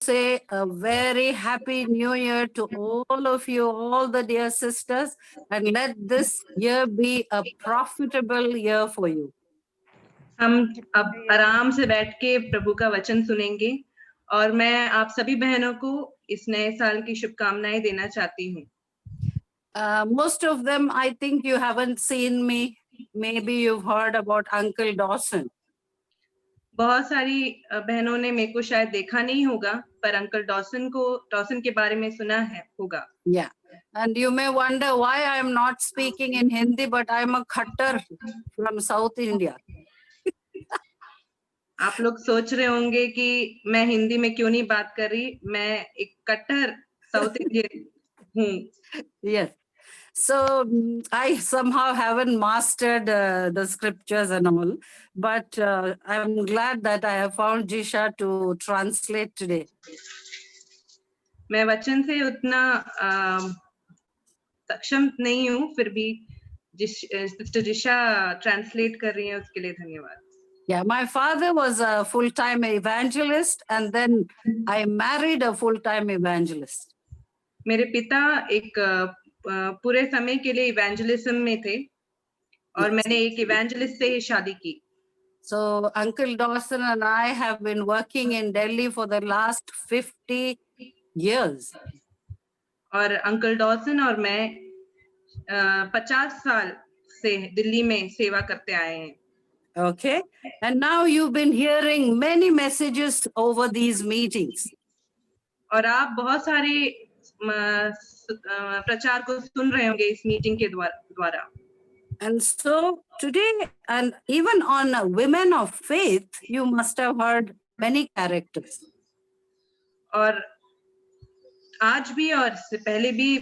say a very happy new year to all of you, all the dear sisters, and let this year be a profitable year for you. हम अब आराम से बैठ के प्रभु का वचन सुनेंगे और मैं आप सभी बहनों को इस नए साल की शुभकामनाएं देना चाहती हूँ। Most of them, I think you haven't seen me. Maybe you've heard about Uncle Dawson. बहुत सारी बहनों ने मेरे को शायद देखा नहीं होगा, पर अंकल डॉसन के बारे में सुना है होगा। Yeah. And you may wonder why I am not speaking in Hindi, but I am a Khattar from South India. आप लोग सोच रहे होंगे कि मैं हिंदी में क्यों नहीं बात कर रही, मैं एक कट्टर साउथ इंडियन हूँ। Yes. So I somehow haven't mastered the scriptures and all, but I'm glad that I have found Jisha to translate today. मैं वचन से उतना सक्षम नहीं हूँ, फिर भी सिस्टर जिशा ट्रांसलेट कर रही हैं, उसके लिए धन्यवाद। Yeah, my father was a full-time evangelist, and then I married a full-time evangelist. मेरे पिता एक पूरे समय के लिए इवेंजलिज्म में थे और मैंने एक इवेंजलिस्ट से शादी की। So Uncle Dawson and I have been working in Delhi for the last 50 years. और अंकल डॉसन और मैं 50 साल से दिल्ली में सेवा करते आए हैं। Okay. And now you've been hearing many messages over these meetings. और आप बहुत सारे प्रचार को सुन रहे होंगे इस मीटिंग के द्वारा। And so today, and even on Women of Faith, you must have heard many characters. और आज भी और इससे पहले भी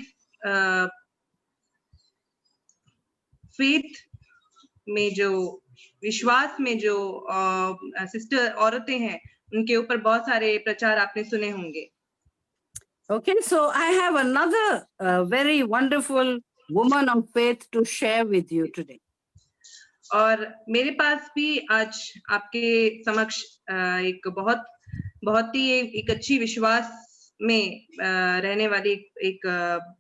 फेथ में जो विश्वास में जो सिस्टर औरतें हैं, उनके ऊपर बहुत सारे प्रचार आपने सुने होंगे। Okay, so I have another very wonderful woman of faith to share with you today. और मेरे पास भी आज आपके समक्ष एक बहुत ही एक अच्छी विश्वास में रहने वाली एक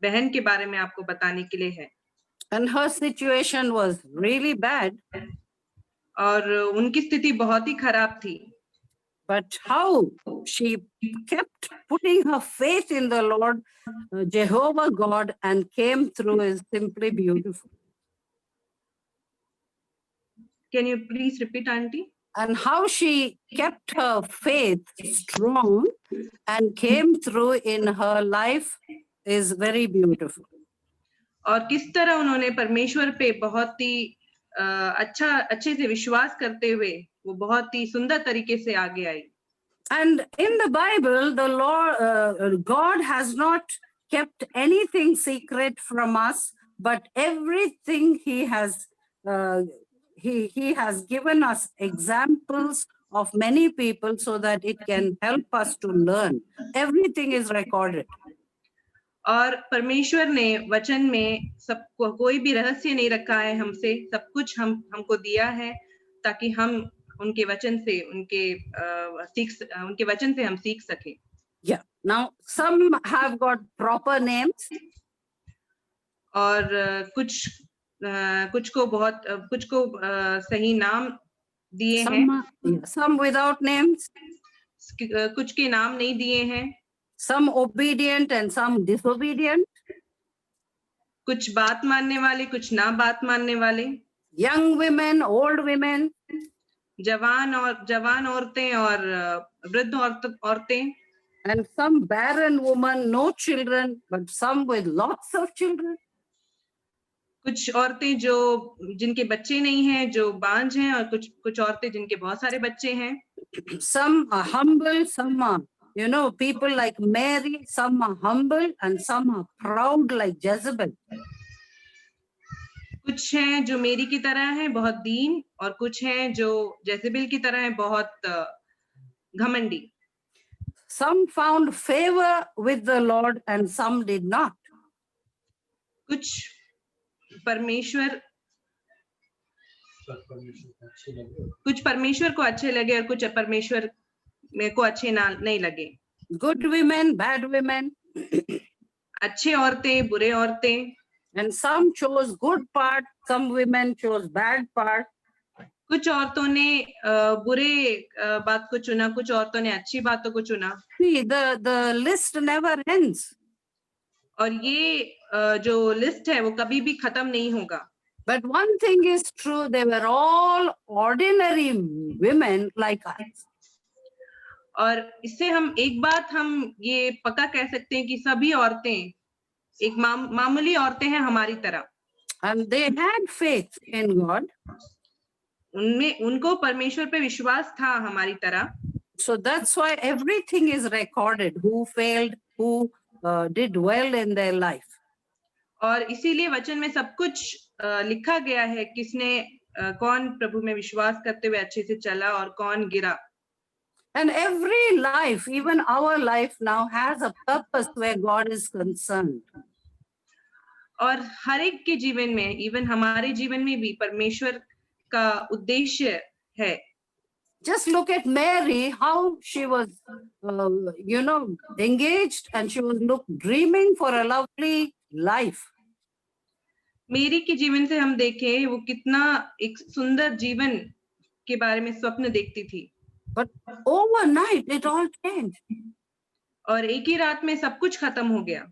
बहन के बारे में आपको बताने के लिए है। And her situation was really bad. और उनकी स्थिति बहुत ही खराब थी। But how she kept putting her faith in the Lord, Jehovah God, and came through is simply beautiful. Can you please repeat, Auntie? And how she kept her faith strong and came through in her life is very beautiful. और किस तरह उन्होंने परमेश्वर पे बहुत ही अच्छे से विश्वास करते हुए वो बहुत ही सुंदर तरीके से आगे आई। And in the Bible, the Lord, God has not kept anything secret from us, but everything He has given us examples of many people so that it can help us to learn. Everything is recorded. और परमेश्वर ने वचन में सब कोई भी रहस्य नहीं रखा है हमसे, सब कुछ हमको दिया है ताकि हम उनके वचन से उनके वचन से हम सीख सके। Yeah. Now some have got proper names. और कुछ को सही नाम दिए हैं। Some without names. कुछ के नाम नहीं दिए हैं। Some obedient and some disobedient. कुछ बात मानने वाले, कुछ ना बात मानने वाले। Young women, old women. जवान औरतें और वृद्ध औरतें। And some barren woman, no children, but some with lots of children. कुछ औरतें जिनके बच्चे नहीं हैं, जो बांझ हैं, और कुछ औरतें जिनके बहुत सारे बच्चे हैं। Some are humble, some are, people like Mary, some are humble and some are proud like Jezebel. कुछ हैं जो मेरी की तरह हैं, बहुत दीन, और कुछ हैं जो जेजेबेल की तरह हैं, बहुत घमंडी। Some found favor with the Lord and some did not. कुछ परमेश्वर को अच्छे लगे और कुछ परमेश्वर को अच्छे नहीं लगे। good women, bad women, अच्छे औरतें, बुरे औरतें, and some chose good part, some women chose bad part. कुछ औरतों ने बुरे बात को चुना, कुछ औरतों ने अच्छी बातों को चुना। See, the list never ends. और ये जो लिस्ट है वो कभी भी खत्म नहीं होगा। But one thing is true, they were all ordinary women like us. और इससे हम एक बात हम ये पक्का कह सकते हैं कि सभी औरतें एक मामूली औरतें हैं हमारी तरह। And they had faith in God. उनमें उनको परमेश्वर पे विश्वास था हमारी तरह। So that's why everything is recorded, who failed, who did well in their life. और इसीलिए वचन में सब कुछ लिखा गया है, किसने कौन प्रभु में विश्वास करते हुए अच्छे से चला और कौन गिरा। And every life, even our life now, has a purpose where God is concerned. और हर एक के जीवन में, इवन हमारे जीवन में भी परमेश्वर का उद्देश्य है। Just look at Mary, how she was, engaged, and she was dreaming for a lovely life. मेरी के जीवन से हम देखें वो कितना एक सुंदर जीवन के बारे में स्वप्न देखती थी। But overnight, it all changed. और एक ही रात में सब कुछ खत्म हो गया।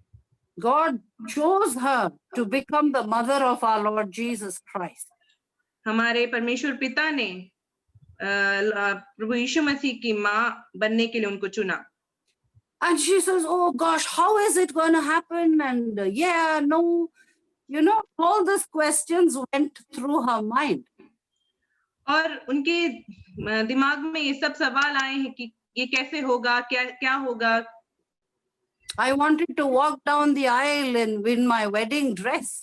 God chose her to become the mother of our Lord Jesus Christ. हमारे परमेश्वर पिता ने प्रभु यीशु मसीह की माँ बनने के लिए उनको चुना। And she says, oh gosh, how is it going to happen? And no, all these questions went through her mind. और उनके दिमाग में ये सब सवाल आए हैं कि ये कैसे होगा, क्या होगा। I wanted to walk down the aisle in my wedding dress.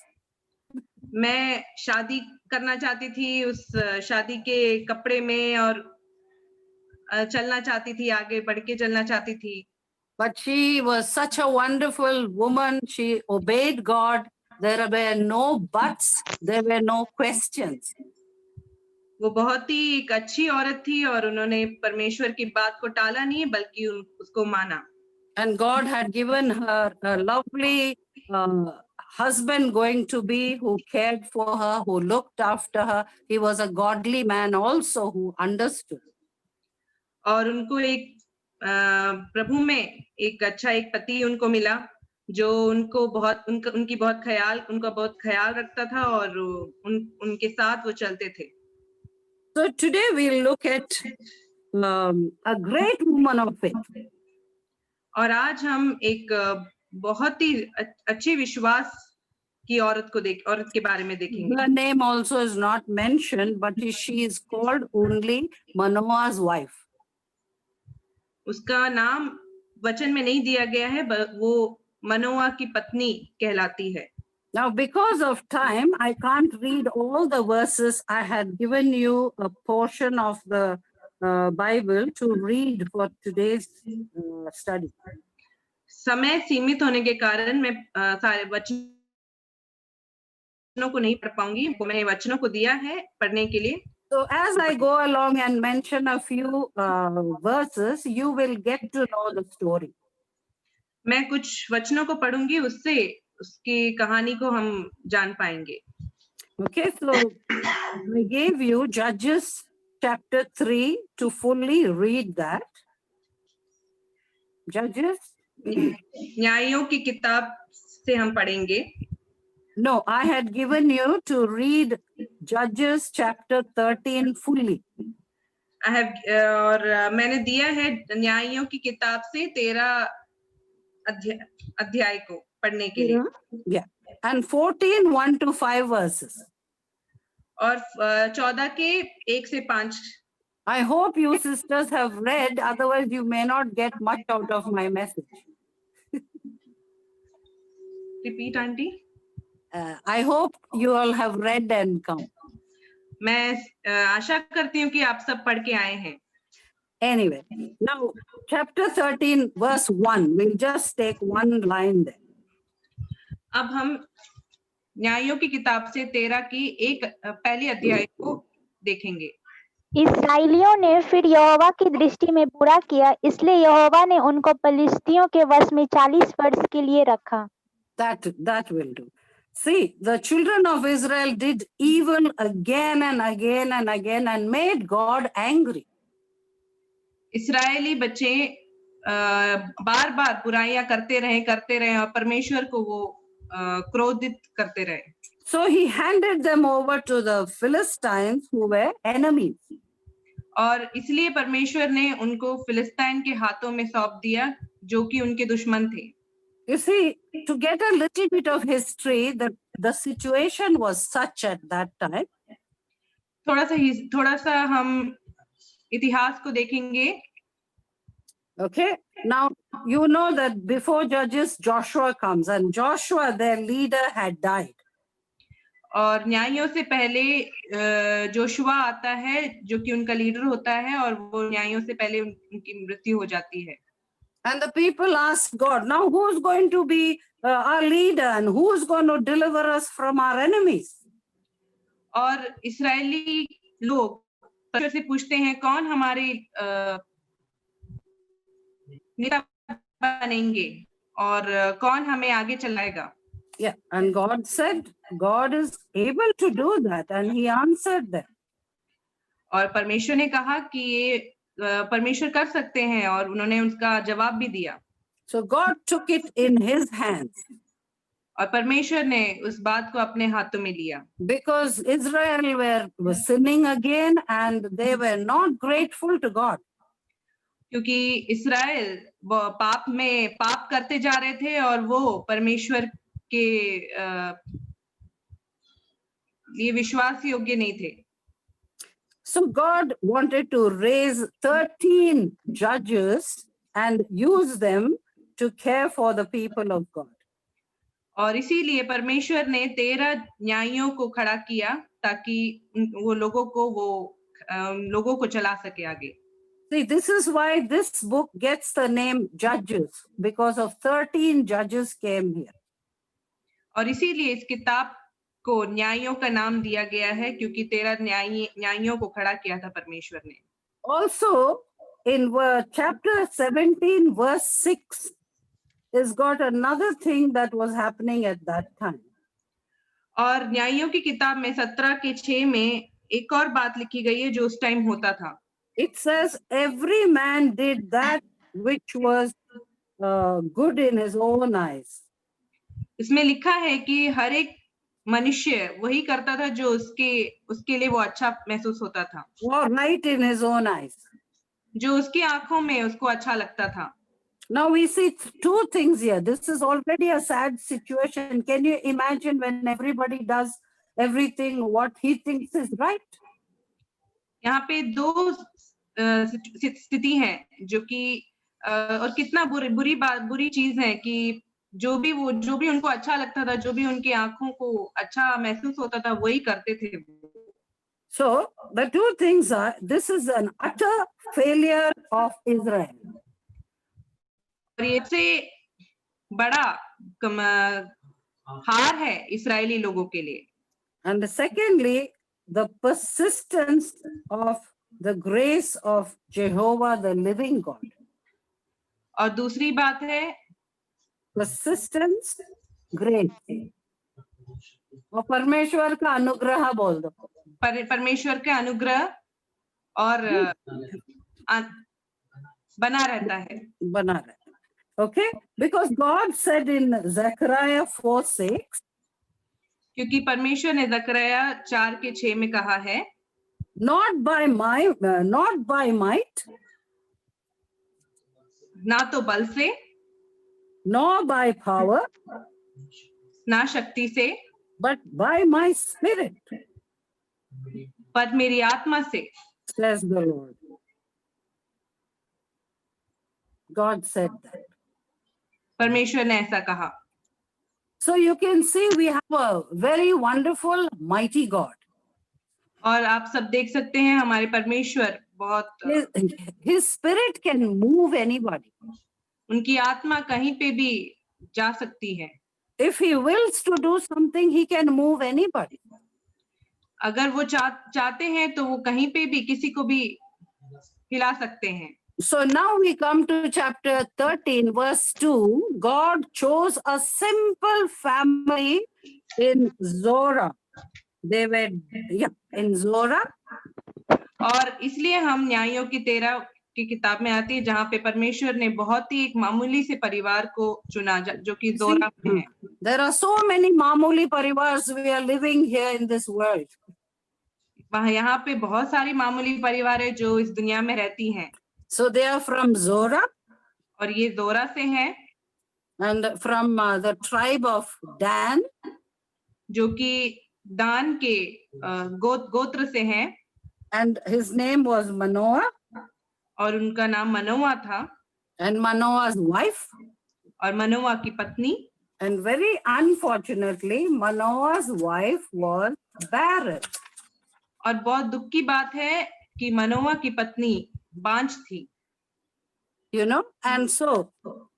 मैं शादी करना चाहती थी उस शादी के कपड़े में और चलना चाहती थी, आगे बढ़ के चलना चाहती थी। But she was such a wonderful woman. She obeyed God. There were no buts. There were no questions. वो बहुत ही एक अच्छी औरत थी और उन्होंने परमेश्वर की बात को टाला नहीं बल्कि उसको माना। And God had given her a lovely husband going to be, who cared for her, who looked after her. He was a godly man also who understood. और उनको एक प्रभु में एक अच्छा एक पति उनको मिला जो उनको बहुत उनकी बहुत ख्याल रखता था और उनके साथ वो चलते थे। So today we'll look at a great woman of faith. और आज हम एक बहुत ही अच्छी विश्वास की औरत के बारे में देखेंगे। Her name also is not mentioned, but she is called only Manoah's wife. उसका नाम वचन में नहीं दिया गया है, वो मनोआ की पत्नी कहलाती है। Now, because of time, I can't read all the verses. I had given you a portion of the Bible to read for today's study. समय सीमित होने के कारण मैं सारे वचनों को नहीं पढ़ पाऊंगी। मैंने वचनों को दिया है पढ़ने के लिए। So as I go along and mention a few verses, you will get to know the story. मैं कुछ वचनों को पढ़ूंगी, उससे उसकी कहानी को हम जान पाएंगे। Okay, so I gave you Judges chapter 3 to fully read that. Judges? न्यायों की किताब से हम पढ़ेंगे। No, I had given you to read Judges chapter 13 fully. I have और मैंने दिया है न्यायों की किताब से 13 अध्याय को पढ़ने के लिए। Yeah. And 14, 1 to 5 verses. और 14 के 1 से 5। I hope you sisters have read, otherwise you may not get much out of my message. Repeat, auntie. I hope you all have read and come. मैं आशा करती हूँ कि आप सब पढ़ के आए हैं। Anyway, now chapter 13 verse 1, we'll just take one line there. अब हम न्यायों की किताब से 13 की एक पहली अध्याय को देखेंगे। इसराइलियों ने फिर यहोवा की दृष्टि में बुरा किया, इसलिए यहोवा ने उनको पलिश्तियों के वश में 40 वर्ष के लिए रखा। That will do. See, the children of Israel did evil again and again and again and made God angry. इस्राएली बच्चे बार बार बुराइयां करते रहे और परमेश्वर को वो क्रोधित करते रहे। So he handed them over to the Philistines who were enemies. और इसलिए परमेश्वर ने उनको फिलिस्तीन के हाथों में सौंप दिया जो कि उनके दुश्मन थे। You see, to get a little bit of history, the situation was such at that time. थोड़ा सा हम इतिहास को देखेंगे। Okay, now you know that before Judges, Joshua comes, and Joshua, their leader, had died. और न्यायियों से पहले Joshua आता है जो कि उनका लीडर होता है और वो न्यायियों से पहले उनकी मृत्यु हो जाती है। And the people asked God, now who's going to be our leader and who's going to deliver us from our enemies? और इस्राएली लोग परमेश्वर से पूछते हैं कौन हमारे नेता बनेंगे और कौन हमें आगे चलाएगा। Yeah, and God said, God is able to do that, and He answered them. और परमेश्वर ने कहा कि ये परमेश्वर कर सकते हैं और उन्होंने उसका जवाब भी दिया। So God took it in His hands. और परमेश्वर ने उस बात को अपने हाथों में लिया। Because Israel was sinning again and they were not grateful to God. क्योंकि इस्राएल पाप करते जा रहे थे और वो परमेश्वर के ये विश्वास योग्य नहीं थे। So God wanted to raise 13 judges and use them to care for the people of God. और इसीलिए परमेश्वर ने 13 न्यायियों को खड़ा किया ताकि वो लोगों को चला सके आगे। See, this is why this book gets the name Judges, because of 13 judges came here. और इसीलिए इस किताब को न्यायियों का नाम दिया गया है क्योंकि 13 न्यायियों को खड़ा किया था परमेश्वर ने। Also, in chapter 17, verse 6, is got another thing that was happening at that time. और न्यायियों की किताब में 17 के 6 में एक और बात लिखी गई है जो उस टाइम होता था। It says every man did that which was good in his own eyes. इसमें लिखा है कि हर एक मनुष्य वही करता था जो उसके लिए वो अच्छा महसूस होता था। Or right in his own eyes. जो उसकी आंखों में उसको अच्छा लगता था। Now we see two things here. This is already a sad situation. Can you imagine when everybody does everything what he thinks is right? यहाँ पे दो स्थिति है जो कि और कितना बुरी चीज है कि जो भी उनको अच्छा लगता था, जो भी उनकी आंखों को अच्छा महसूस होता था, वही करते थे। So the two things are, this is an utter failure of Israel. और ये से बड़ा हार है इस्राएली लोगों के लिए। And secondly, the persistence of the grace of Jehovah, the living God. और दूसरी बात है persistence, grace. और परमेश्वर का अनुग्रह बोल दो। परमेश्वर का अनुग्रह और बना रहता है। Okay, because God said in Zechariah 4:6, क्योंकि परमेश्वर ने ज़करिया 4:6 में कहा है, not by might, ना तो बल से, nor by power, ना शक्ति से, but by my spirit, पर मेरी आत्मा से, says the Lord. God said that. परमेश्वर ने ऐसा कहा। So you can see we have a very wonderful, mighty God. और आप सब देख सकते हैं हमारे परमेश्वर बहुत His spirit can move anybody. उनकी आत्मा कहीं पे भी जा सकती है। If he wills to do something, he can move anybody. अगर वो चाहते हैं तो वो कहीं पे भी किसी को भी हिला सकते हैं। So now we come to chapter 13, verse 2. God chose a simple family in Zorah. They were, in Zorah. और इसलिए हम न्यायों की 13 की किताब में आती है, जहाँ पे परमेश्वर ने बहुत ही एक मामूली से परिवार को चुना, जो कि जोरा में है। There are so many mamuli parivars we are living here in this world. वहाँ यहाँ पे बहुत सारी मामूली परिवार है जो इस दुनिया में रहती हैं। So they are from Zorah और ये जोरा से हैं, and from the tribe of Dan. जो कि दान के गोत्र से हैं, And his name was Manoah और उनका नाम मनोआ था, and Manoah's wife. और मनोआ की पत्नी। And very unfortunately, Manoah's wife was barren. और बहुत दुख की बात है कि मनोआ की पत्नी बांझ थी। You know, and so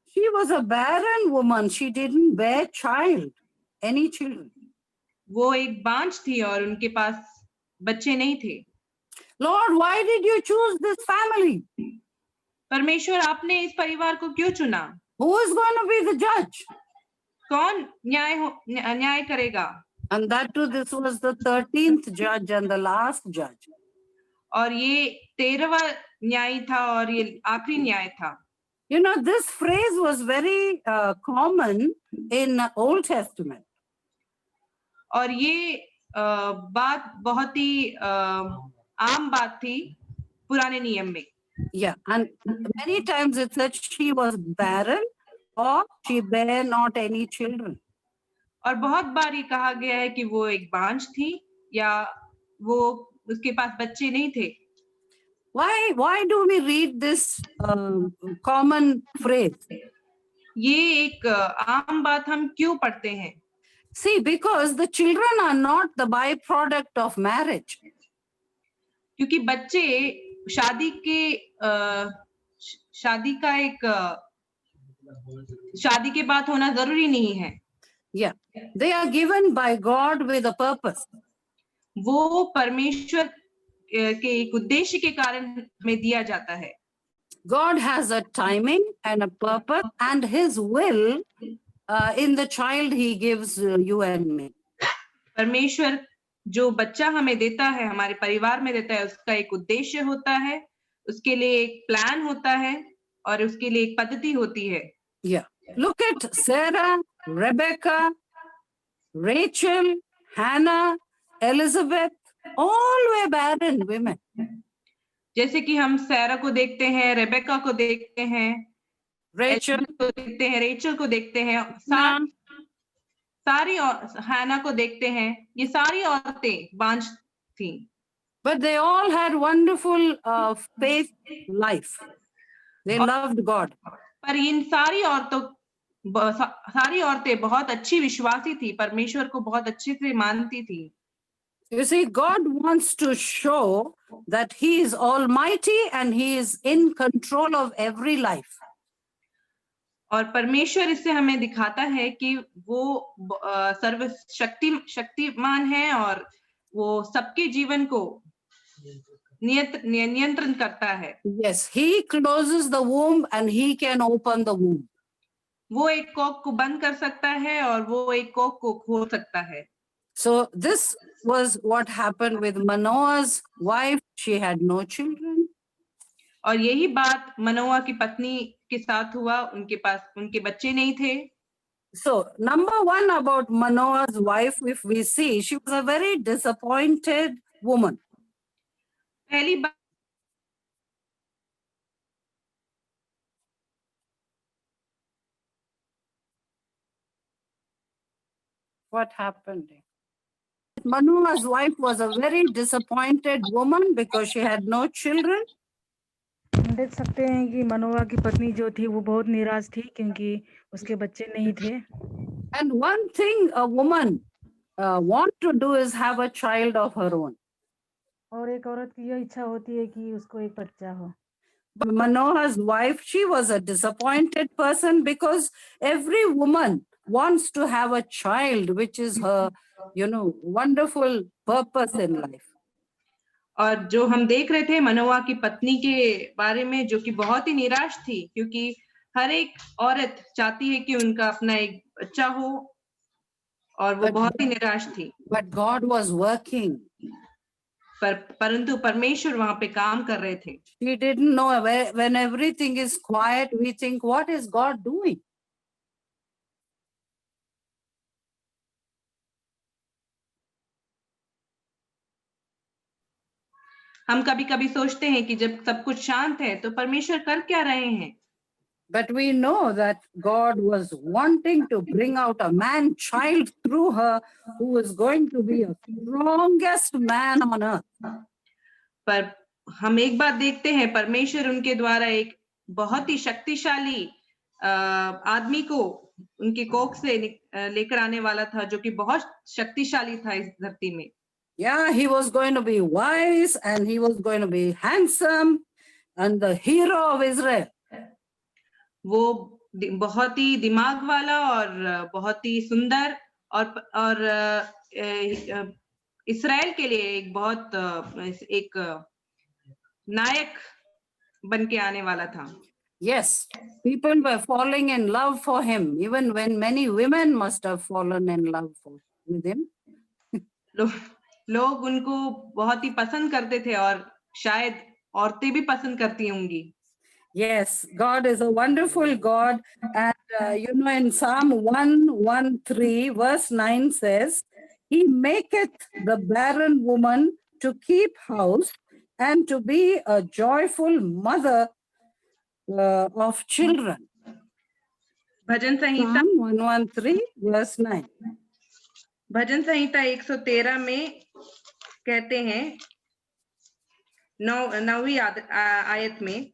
she was a barren woman. She didn't bear any children. वो एक बांझ थी और उनके पास बच्चे नहीं थे। Lord, why did you choose this family? परमेश्वर, आपने इस परिवार को क्यों चुना? Who is going to be the judge? कौन न्याय करेगा? And that too, this was the 13th judge and the last judge. और ये 13वां न्याय था और ये आखिरी न्याय था। You know, this phrase was very common in Old Testament. और ये बात बहुत ही आम बात थी पुराने नियम में। Yeah, and many times it said she was barren or she bare not any children. और बहुत बार ये कहा गया है कि वो एक बांझ थी या वो उसके पास बच्चे नहीं थे। Why do we read this common phrase? ये एक आम बात हम क्यों पढ़ते हैं? See, because the children are not the byproduct of marriage. क्योंकि बच्चे शादी का एक शादी के बाद होना जरूरी नहीं है। Yeah, they are given by God with a purpose. वो परमेश्वर के एक उद्देश्य के कारण में दिया जाता है। God has a timing and a purpose and his will in the child he gives you and me. परमेश्वर जो बच्चा हमें देता है, हमारे परिवार में देता है, उसका एक उद्देश्य होता है, उसके लिए एक प्लान होता है और उसके लिए एक पद्धति होती है। Yeah, look at Sarah, Rebecca, Rachel, Hannah, Elizabeth, all were barren women. जैसे कि हम सैरा को देखते हैं, रेबेका को देखते हैं, Rachel को देखते हैं, रेचल को देखते हैं, सारी हैना को देखते हैं, ये सारी औरतें बांझ थीं। But they all had wonderful faith life. They loved God. पर इन सारी औरतें बहुत अच्छी विश्वासी थी, परमेश्वर को बहुत अच्छे से मानती थी। You see, God wants to show that he is almighty and he is in control of every life. और परमेश्वर इससे हमें दिखाता है कि वो शक्तिमान है और वो सबके जीवन को नियंत्रण करता है। Yes, he closes the womb and he can open the womb. वो एक कोख को बंद कर सकता है और वो एक कोख को खोल सकता है। So this was what happened with Manoah's wife. She had no children. और यही बात मनोआ की पत्नी के साथ हुआ, उनके बच्चे नहीं थे। So number one about Manoah's wife, if we see, she was a very disappointed woman. पहली बात What happened? Manoah's wife was a very disappointed woman because she had no children. हम देख सकते हैं कि मनोआ की पत्नी जो थी वो बहुत निराश थी क्योंकि उसके बच्चे नहीं थे। And one thing a woman want to do is have a child of her own. और एक औरत की यह इच्छा होती है कि उसको एक बच्चा हो। But Manoah's wife, she was a disappointed person because every woman wants to have a child, which is her, wonderful purpose in life. और जो हम देख रहे थे मनोआ की पत्नी के बारे में, जो कि बहुत ही निराश थी, क्योंकि हर एक औरत चाहती है कि उनका अपना एक बच्चा हो, और वो बहुत ही निराश थी. But God was working. परंतु परमेश्वर वहां पे काम कर रहे थे. She didn't know. When everything is quiet, we think, what is God doing? हम कभी कभी सोचते हैं कि जब सब कुछ शांत है तो परमेश्वर कर क्या रहे हैं. But we know that God was wanting to bring out a man child through her who is going to be a strongest man on earth. पर हम एक बात देखते हैं, परमेश्वर उनके द्वारा एक बहुत ही शक्तिशाली आदमी को उनके कोख से लेकर आने वाला था, जो कि बहुत शक्तिशाली था इस धरती में. Yeah, he was going to be wise and he was going to be handsome and the hero of Israel. वो बहुत ही दिमाग वाला और बहुत ही सुंदर और इस्राएल के लिए एक बहुत एक नायक बन के आने वाला था. Yes, people were falling in love for him, even when many women must have fallen in love with him. लोग उनको बहुत ही पसंद करते थे, और शायद औरतें भी पसंद करती होंगी. Yes, God is a wonderful God. And in Psalm 113, verse 9 says, He maketh the barren woman to keep house and to be a joyful mother of children. Bhajan Samhita Psalm 113, verse 9. भजन संहिता 113 में कहते हैं, 9वीं आयत में,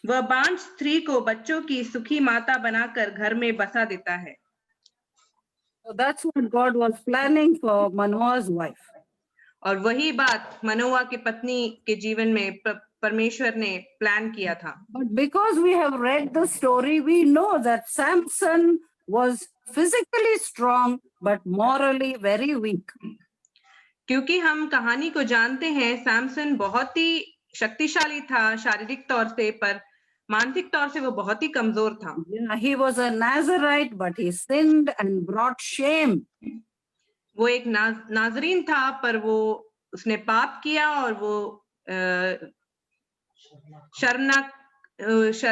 वह बांझ स्त्री को बच्चों की सुखी माता बनाकर घर में बसा देता है. So that's what God was planning for Manoah's wife. और वही बात मनोआ की पत्नी के जीवन में परमेश्वर ने प्लान किया था. But because we have read the story, we know that Samson was physically strong but morally very weak. क्योंकि हम कहानी को जानते हैं, सैमसन बहुत ही शक्तिशाली था शारीरिक तौर से, पर मानसिक तौर से वो बहुत ही कमजोर था. Yeah, he was a Nazarite, but he sinned and brought shame. वो एक नाजरीन था, पर वो उसने पाप किया और वो शर्मनाक,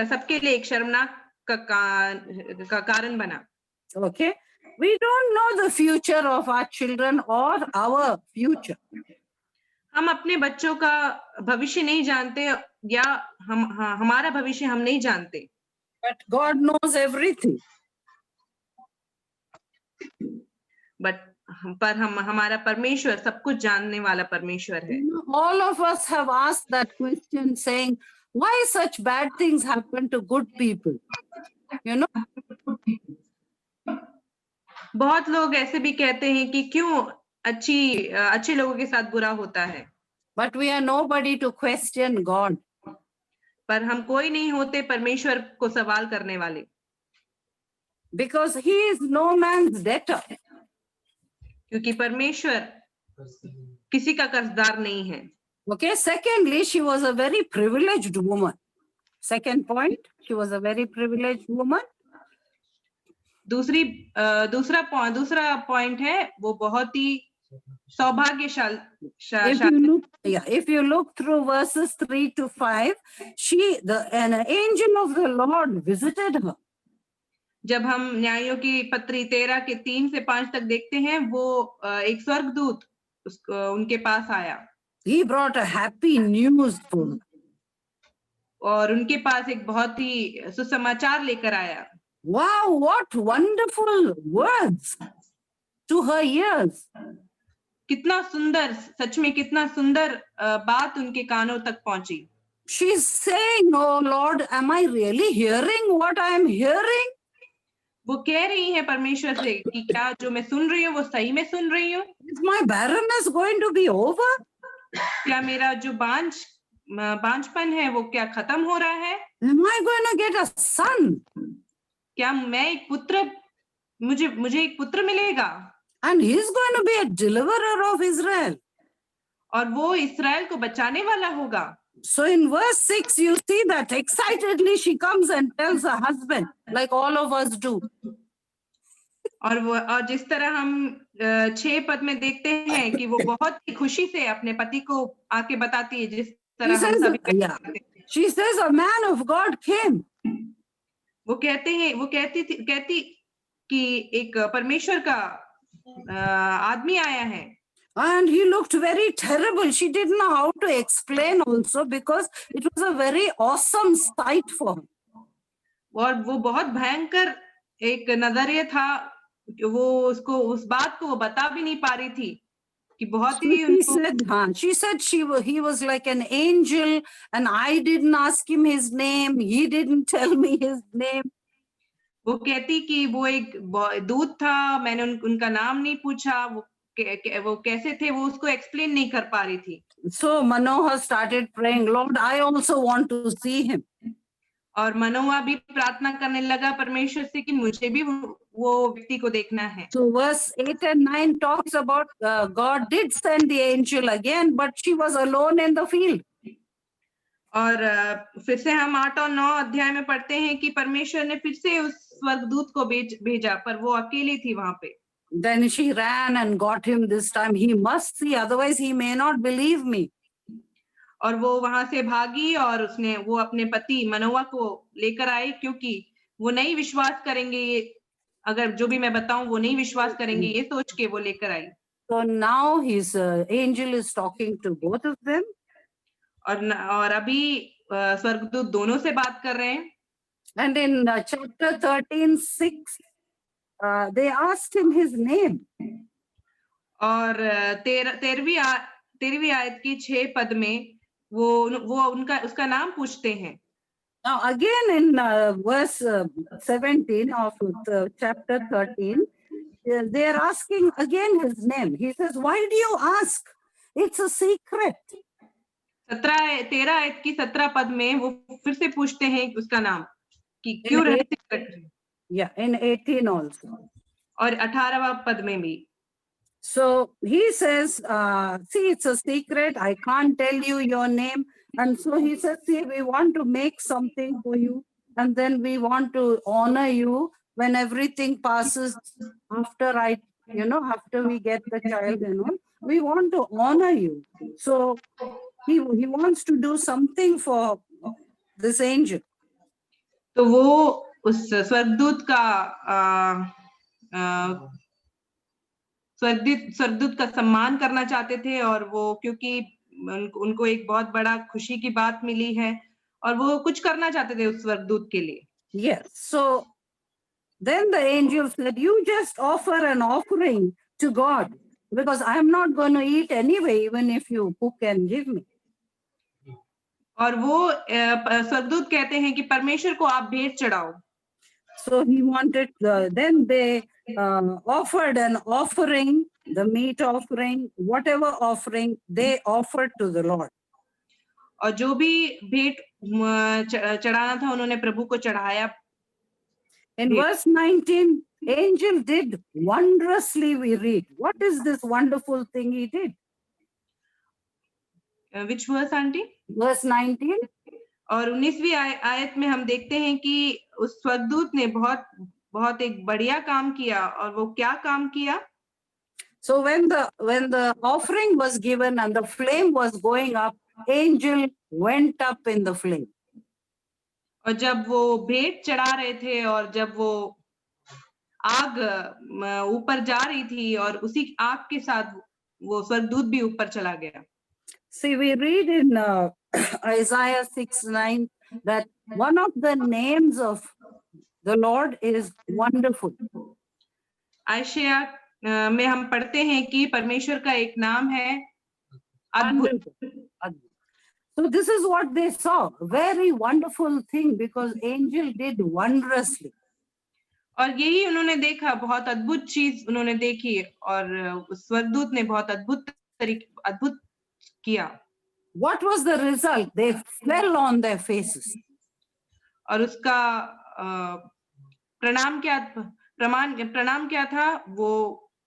सबके लिए एक शर्मनाक का कारण बना. Okay, we don't know the future of our children or our future. हम अपने बच्चों का भविष्य नहीं जानते, या हमारा भविष्य हम नहीं जानते. But God knows everything. पर हमारा परमेश्वर सब कुछ जानने वाला परमेश्वर है. All of us have asked that question, saying, why such bad things happen to good people? बहुत लोग ऐसे भी कहते हैं कि क्यों अच्छे लोगों के साथ बुरा होता है. But we are nobody to question God. पर हम कोई नहीं होते परमेश्वर को सवाल करने वाले. Because he is no man's debtor. क्योंकि परमेश्वर किसी का कर्जदार नहीं है. Okay, secondly, she was a very privileged woman. Second point, she was a very privileged woman. दूसरा पॉइंट है, वो बहुत ही सौभाग्यशाली. If you look through verses 3 to 5, an angel of the Lord visited her. जब हम न्यायों की पत्री 13 के 3 से 5 तक देखते हैं, वो एक स्वर्गदूत उनके पास आया. He brought a happy news for her. और उनके पास एक बहुत ही सुसमाचार लेकर आया. Wow, what wonderful words to her ears. कितना सुंदर, सच में कितना सुंदर बात उनके कानों तक पहुंची. She's saying, oh Lord, am I really hearing what I am hearing? वो कह रही है परमेश्वर से कि क्या जो मैं सुन रही हूँ वो सही में सुन रही हूँ. Is my barrenness going to be over? क्या मेरा जो बांझ बांझपन है वो क्या खत्म हो रहा है? Am I going to get a son? क्या मैं एक पुत्र मुझे एक पुत्र मिलेगा And he's going to be a deliverer of Israel. और वो इस्राएल को बचाने वाला होगा? So in verse 6, you see that excitedly she comes and tells her husband, like all of us do. और जिस तरह हम 6 पद में देखते हैं कि वो बहुत ही खुशी से अपने पति को आके बताती है, जिस She तरह हम says, सभी yeah. करते हैं। She says, a man of God came. वो कहती कि एक परमेश्वर का आदमी आया है And he looked very terrible. She didn't know how to explain also because it was a very awesome sight for her. और वो बहुत भयंकर एक नजरिया था कि वो उसको उस बात को वो बता भी नहीं पा रही थी कि बहुत ही She said he was like an angel and I didn't ask him his name. He didn't tell me his name. वो कहती कि वो एक दूत था, मैंने उनका नाम नहीं पूछा, वो कैसे थे वो उसको एक्सप्लेन नहीं कर पा रही थी। So Manohar started praying, Lord, I also want to see him. और मनोवा भी प्रार्थना करने लगा परमेश्वर से कि मुझे भी वो व्यक्ति को देखना है। So verse 8 and 9 talks about God did send the angel again, but she was alone in the field. और फिर से हम 8 और 9 अध्याय में पढ़ते हैं कि परमेश्वर ने फिर से उस स्वर्गदूत को भेजा, पर वो अकेली थी वहां पे। Then she ran and got him this time. He must see, otherwise he may not believe me. और वो वहां से भागी और वो अपने पति मनोवा को लेकर आई, क्योंकि वो नहीं विश्वास करेंगे, अगर जो भी मैं बताऊं वो नहीं विश्वास करेंगे, ये सोच के वो लेकर आई। So now his angel is talking to both of them. और अभी स्वर्गदूत दोनों से बात कर रहे हैं। And in chapter 13:6, they asked him his name. और 13वीं आयत की 6 पद में वो उसका नाम पूछते हैं। Now again in verse 17 of chapter 13, they are asking again his name. He says, why do you ask? It's a secret. 13 आयत की 17 पद में वो फिर से पूछते हैं उसका नाम कि क्यों रहस्य। Yeah, in 18 also. और 18वां पद में भी। So he says, see, it's a secret. I can't tell you your name. And so he says, see, we want to make something for you. And then we want to honor you when everything passes after after we get the child, we want to honor you. So he wants to do something for this angel. तो वो उस स्वर्गदूत का सम्मान करना चाहते थे, और वो क्योंकि उनको एक बहुत बड़ा खुशी की बात मिली है और वो कुछ करना चाहते थे उस स्वर्गदूत के लिए। Yes. So then the angel said, you just offer an offering to God, because I'm not going to eat anyway, even if you cook and give me. और वो स्वर्गदूत कहते हैं कि परमेश्वर को आप भेंट चढ़ाओ। So he wanted, then they offered an offering, the meat offering, whatever offering they offered to the Lord. और जो भी भेंट चढ़ाना था उन्होंने प्रभु को चढ़ाया। In verse 19, angel did wondrously, we read. What is this wonderful thing he did? Which verse, aunty? Verse 19. और 19वीं आयत में हम देखते हैं कि उस स्वर्गदूत ने बहुत एक बढ़िया काम किया। और वो क्या काम किया? So when the offering was given and the flame was going up, angel went up in the flame. और जब वो भेंट चढ़ा रहे थे और जब वो आग ऊपर जा रही थी और उसी आग के साथ वो स्वर्गदूत भी ऊपर चला गया। See, we read in Isaiah 6:9 that one of the names of the Lord is wonderful. आयशया में हम पढ़ते हैं कि परमेश्वर का एक नाम है अद्भुत। So this is what they saw, very wonderful thing, because angel did wondrously. और यही उन्होंने देखा, बहुत अद्भुत चीज उन्होंने देखी और स्वर्गदूत ने बहुत अद्भुत किया। What was the result? They fell on their faces. और उसका प्रणाम क्या था? वो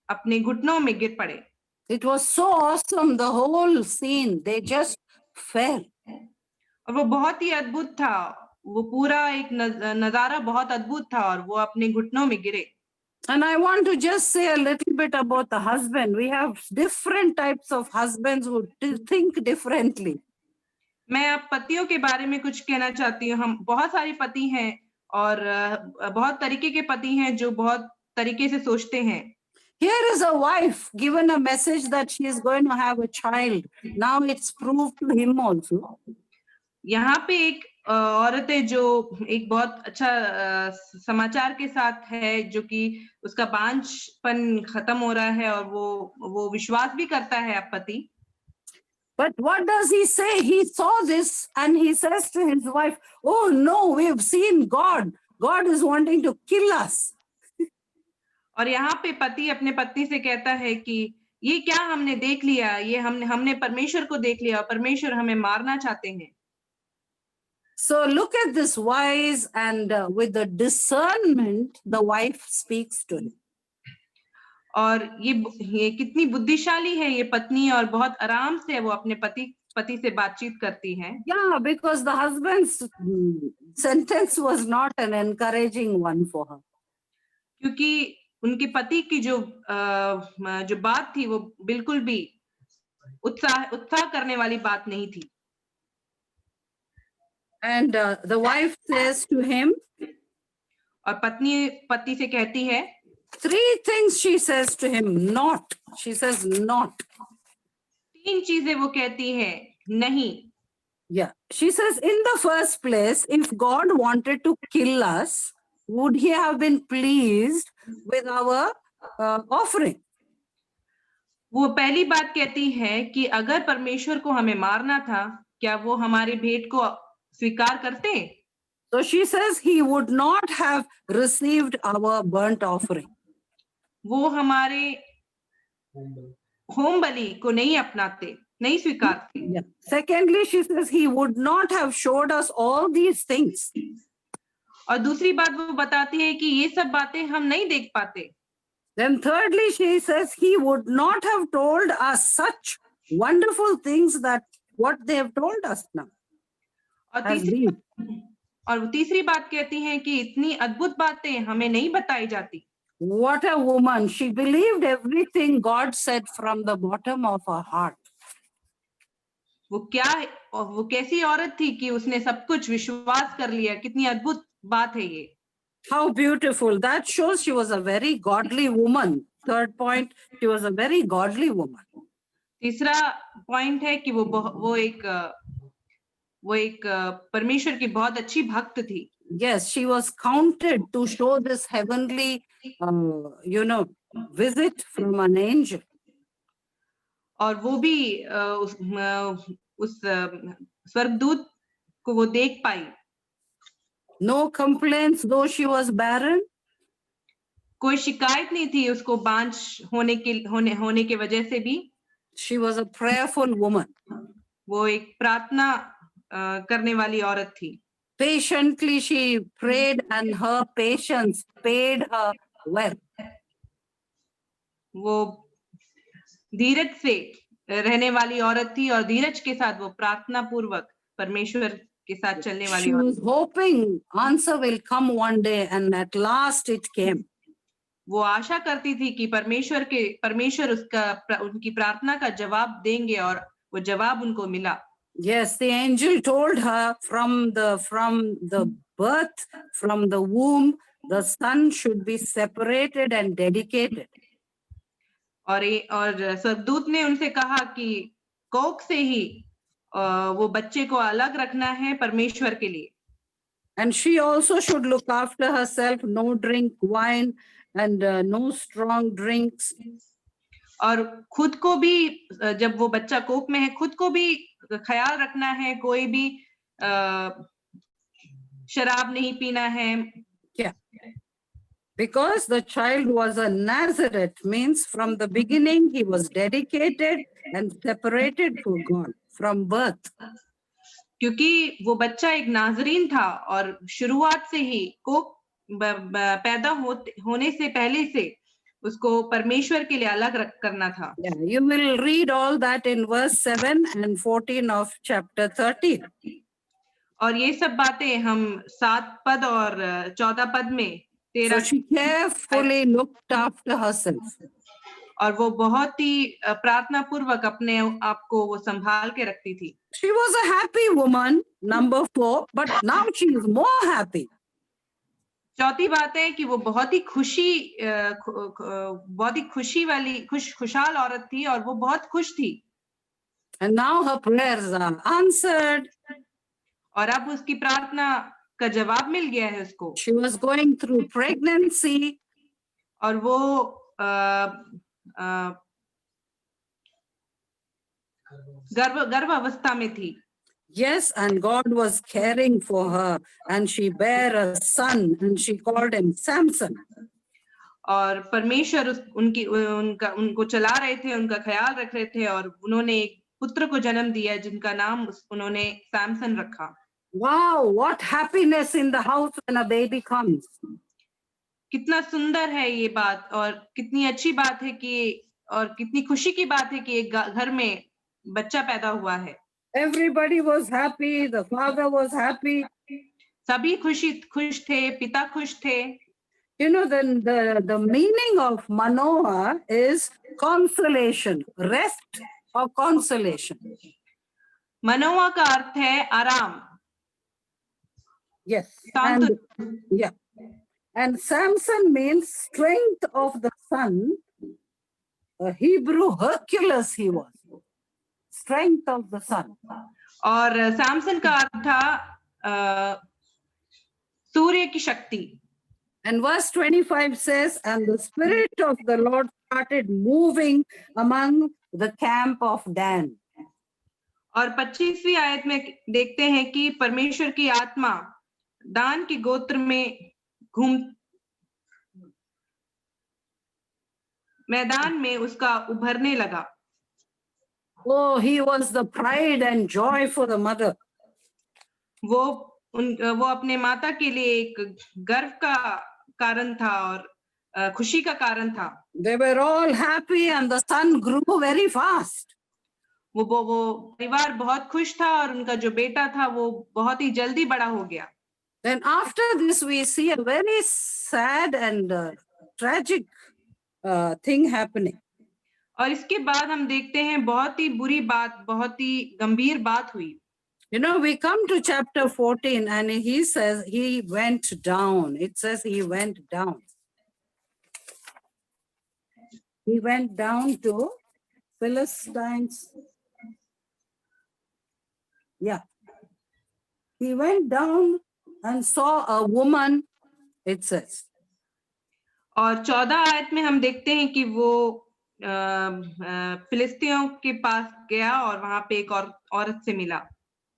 अपने घुटनों में गिर पड़े। It was so awesome, the whole scene. They just fell. और वो बहुत ही अद्भुत था। वो पूरा एक नजारा बहुत अद्भुत था और वो अपने घुटनों में गिरे। And I want to just say a little bit about the husband. We have different types of husbands who think differently. मैं अब पतियों के बारे में कुछ कहना चाहती हूँ। हम बहुत सारे पति हैं और बहुत तरीके के पति हैं जो बहुत तरीके से सोचते हैं। Here is a wife given a message that she is going to have a child. Now it's proved to him also. यहाँ पे एक औरत है जो एक बहुत अच्छा समाचार के साथ है, जो कि उसका बांझपन खत्म हो रहा है और वो विश्वास भी करता है अब पति। But what does he say? He saw this and he says to his wife, "Oh no, we have seen God. God is wanting to kill us." और यहाँ पे पति अपने पत्नी से कहता है कि ये क्या हमने देख लिया, ये हमने परमेश्वर को देख लिया और परमेश्वर हमें मारना चाहते हैं। So look at this wise and with the discernment, the wife speaks to him. और ये कितनी बुद्धिशाली है ये पत्नी और बहुत आराम से वो अपने पति से बातचीत करती है। Yeah, because the husband's sentence was not an encouraging one for her. क्योंकि उनके पति की जो बात थी वो बिल्कुल भी उत्साह करने वाली बात नहीं थी। And the wife says to him, और पत्नी पति से कहती है, 3 things she says to him, not. She says not. 3 चीजें वो कहती है, नहीं। Yeah, she says, in the first place, if God wanted to kill us, would he have been pleased with our offering? वो पहली बात कहती है कि अगर परमेश्वर को हमें मारना था, क्या वो हमारी भेंट को स्वीकार करते? So she says he would not have received our burnt offering. वो हमारे होम बलि को नहीं अपनाते, नहीं स्वीकारते। Yeah. Secondly, she says he would not have showed us all these things. और दूसरी बात वो बताती है कि ये सब बातें हम नहीं देख पाते। Then thirdly, she says he would not have told us such wonderful things that what they have told us now. और तीसरी बात कहती हैं कि इतनी अद्भुत बातें हमें नहीं बताई जाती। What a woman. She believed everything God said from the bottom of her heart. वो कैसी औरत थी कि उसने सब कुछ विश्वास कर लिया। कितनी अद्भुत बात है ये। How beautiful. That shows she was a very godly woman. Third point, she was a very godly woman. तीसरा पॉइंट है कि वो एक परमेश्वर की बहुत अच्छी भक्त थी। Yes, she was counted to show this heavenly, visit from an angel. और वो भी उस स्वर्गदूत को वो देख पाई। No complaints, though she was barren. कोई शिकायत नहीं थी उसको बांझ होने के वजह से भी। She was a prayerful woman. वो एक प्रार्थना करने वाली औरत थी। Patiently she prayed and her patience paid her well. वो धीरज से रहने वाली औरत थी और धीरज के साथ वो प्रार्थना पूर्वक परमेश्वर के साथ चलने वाली She was hoping answer will come one day and at last it came. वो आशा करती थी कि परमेश्वर उनकी प्रार्थना का जवाब देंगे और वो जवाब उनको मिला। Yes, the angel told her from the birth, from the womb, the son should be separated and dedicated. और स्वर्गदूत ने उनसे कहा कि कोख से ही वो बच्चे को अलग रखना है परमेश्वर के लिए। And she also should look after herself, no drink wine and no strong drinks. और खुद को भी, जब वो बच्चा कोख में है, खुद को भी ख्याल रखना है, कोई भी शराब नहीं पीना है। Yeah. Because the child was a Nazareth, means from the beginning he was dedicated and separated for God. from birth. क्योंकि वो बच्चा एक नाजरीन था और शुरुआत से ही को पैदा होने से पहले से उसको परमेश्वर के लिए अलग करना था। Yeah, you will read all that in verse 7 and 14 of chapter 13. और ये सब बातें हम 7 पद और 14 पद में So 13 she carefully looked after herself. और वो बहुत ही प्रार्थना पूर्वक अपने आप को वो संभाल के रखती थी। She was a happy woman, number 4, but now she is more happy. चौथी बात है कि वो बहुत ही खुशी वाली खुशहाल औरत थी और वो बहुत खुश थी। And now her prayers are answered. और अब उसकी प्रार्थना का जवाब मिल गया है उसको। She was going through pregnancy. और वो गर्भावस्था में थी। Yes, and God was caring for her, and she bare a son, and she called him Samson. और परमेश्वर उनको चला रहे थे, उनका ख्याल रख रहे थे और उन्होंने एक पुत्र को जन्म दिया जिनका नाम उन्होंने सैमसन रखा। Wow, what happiness in the house when a baby comes. कितना सुंदर है ये बात और कितनी अच्छी बात है कि और कितनी खुशी की बात है कि एक घर में बच्चा पैदा हुआ है। Everybody was happy, the father was happy. सभी खुश थे, पिता खुश थे। You know, then the meaning of Manoah is consolation, rest or consolation. मनोवा का अर्थ है आराम। Yes. And, yeah. And Samson means strength of the son. A Hebrew Hercules he was. Strength of the son. और सैमसन का अर्थ था सूर्य की शक्ति। And verse 25 says, and the Spirit of the Lord started moving among the camp of Dan. और 25वीं आयत में देखते हैं कि परमेश्वर की आत्मा दान के गोत्र में मैदान में उसका उभरने लगा। Oh, he was the pride and joy for the mother. वो अपने माता के लिए एक गर्व का कारण था और खुशी का कारण था। They were all happy and the son grew very fast. वो परिवार बहुत खुश था और उनका जो बेटा था वो बहुत ही जल्दी बड़ा हो गया। Then after this we see a very sad and tragic thing happening. और इसके बाद हम देखते हैं बहुत ही बुरी बात, बहुत ही गंभीर बात हुई। You know, we come to chapter 14 and he says he went down. It says he went down. He went down to Philistines. Yeah. He went down and saw a woman, it says. और 14 आयत में हम देखते हैं कि वो फिलिस्तियों के पास गया और वहां पे एक औरत से मिला।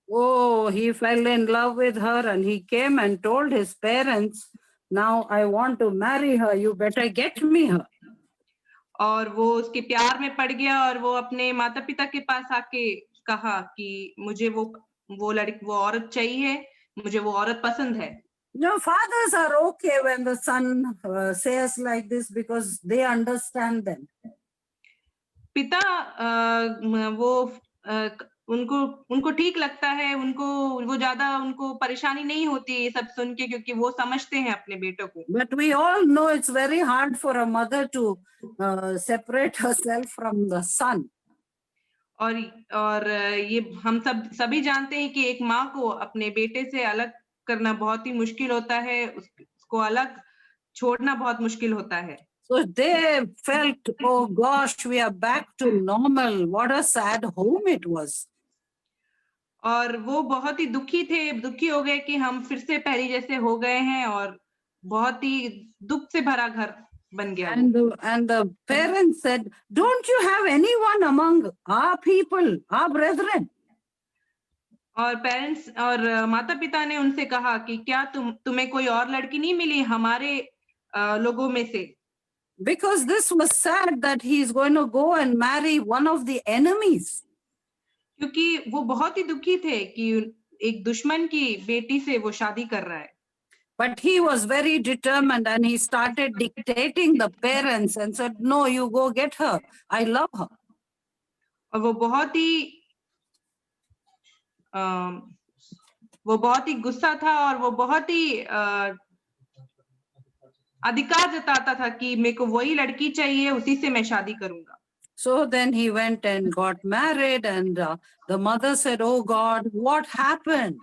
Oh, he fell in love with her and he came and told his parents, now I want to marry her, you better get me her. और वो उसके प्यार में पड़ गया और वो अपने माता पिता के पास आके कहा कि मुझे वो औरत चाहिए, मुझे वो औरत पसंद है। No, fathers are okay when the son says like this because they understand them. पिता उनको ठीक लगता है, वो ज्यादा उनको परेशानी नहीं होती ये सब सुन के क्योंकि वो समझते हैं अपने बेटों को। But we all know it's very hard for a mother to separate herself from the son. और ये हम सभी जानते हैं कि एक माँ को अपने बेटे से अलग करना बहुत ही मुश्किल होता है, उसको अलग छोड़ना बहुत मुश्किल होता है। So they felt, oh gosh, we are back to normal. What a sad home it was. और वो बहुत ही दुखी हो गए कि हम फिर से पहले जैसे हो गए हैं और बहुत ही दुख से भरा घर बन गया। And the parents said, don't you have anyone among our people, our brethren? और पेरेंट्स और माता पिता ने उनसे कहा कि क्या तुम्हें कोई और लड़की नहीं मिली हमारे लोगों में से? Because this was sad that he is going to go and marry one of the enemies. क्योंकि वो बहुत ही दुखी थे कि एक दुश्मन की बेटी से वो शादी कर रहा है। But he was very determined and he started dictating the parents and said, no, you go get her. I love her. और वो बहुत ही गुस्सा था और वो बहुत ही अधिकार जताता था कि मेरे को वही लड़की चाहिए, उसी से मैं शादी करूंगा। So then he went and got married and the mother said, oh God, what happened?